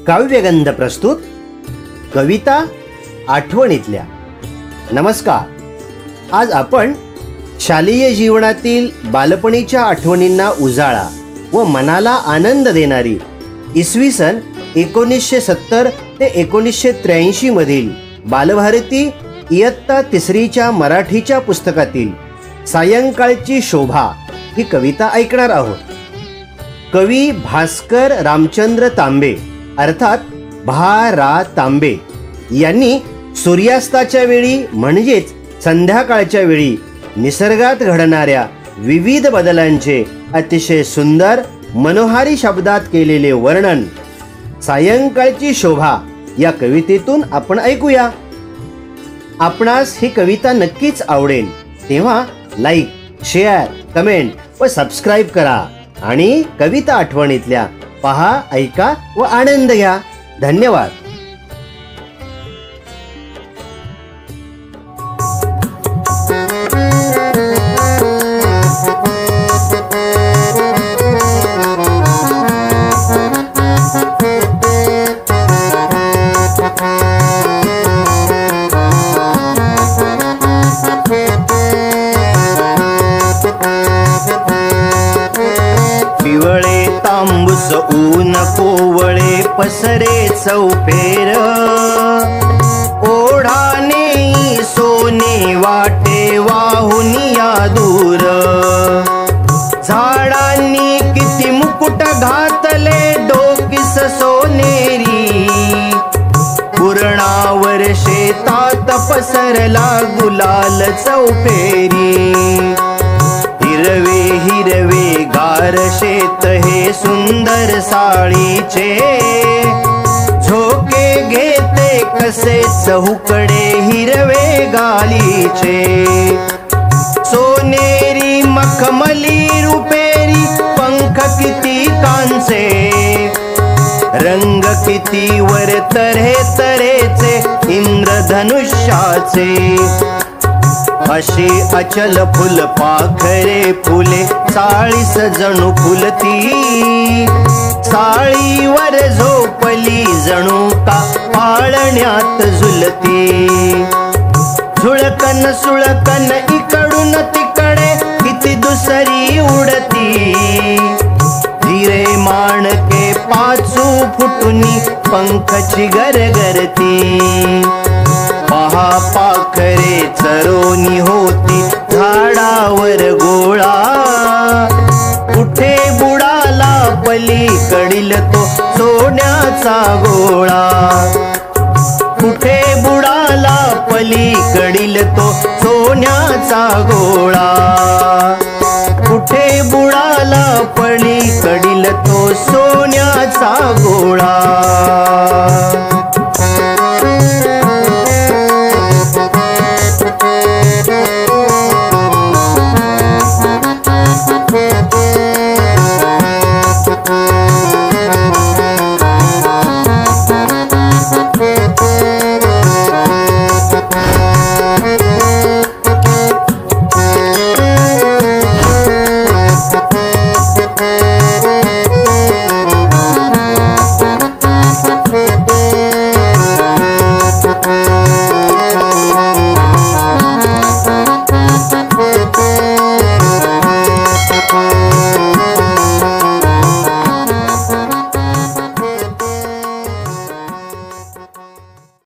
काव्यगंध प्रस्तुत कविता आठवणीतल्या। नमस्कार, आज आपण शालेय जीवनातील बालपणीच्या आठवणींना उजाळा व मनाला आनंद देणारी इसवी सन 1970 ते 1983 मधील बालभारती इयत्ता तिसरीच्या मराठीच्या पुस्तकातील सायंकाळची शोभा ही कविता ऐकणार आहोत। कवी भास्कर रामचंद्र तांबे अर्थात भा रा तांबे यांनी सूर्यास्ताच्या वेळी म्हणजेच संध्याकाळच्या वेळी निसर्गात घडणाऱ्या विविध बदलांचे अतिशय सुंदर मनोहारी शब्दात केलेले वर्णन सायंकाळची शोभा या कवितेतून आपण ऐकूया। आपणास ही कविता नक्कीच आवडेल, तेव्हा लाईक, शेअर, कमेंट व सबस्क्राईब करा आणि कविता आठवणीतल्या पहा, ऐका व आनंद घ्या। धन्यवाद। पिवळे तांबूस ऊन कोवळे पसरे चौफेर, ओढाने सोने वाटे वाहून या दूर। झाडांनी किती मुकुट घातले डोकीस सोनेरी, पूर्णावर शेतात पसरला गुलाल चौफेरी। हिरवे हिरवे गार शेत हे सुंदर साळीचे, झोके घेते कसे चहुकडे हिरवे गालीचे। सोनेरी मखमली रुपेरी पंख किती कांचे, रंग किती वर तऱ्हे तऱ्हेचे इंद्रधनुष्याचे। अशी अचल फुल पाखरे फुले चाळीस जणू फुलती, साळीवर झोपली जणू का पाळण्यात झुलती। झुळकन सुळकन इकडून तिकडे किती दुसरी उडती, हिरे माणके पाचू फुटुनी पंखची गरगरती। पहा पाखरे चरोनी होती झाडावर गोळा, कुठे बुडाला पलीकडील तो सोन्याचा गोळा। कुठे बुडाला पलीकडील तो सोन्याचा गोळा, कुठे बुडाला पलीकडील तो सोन्याचा गोळा।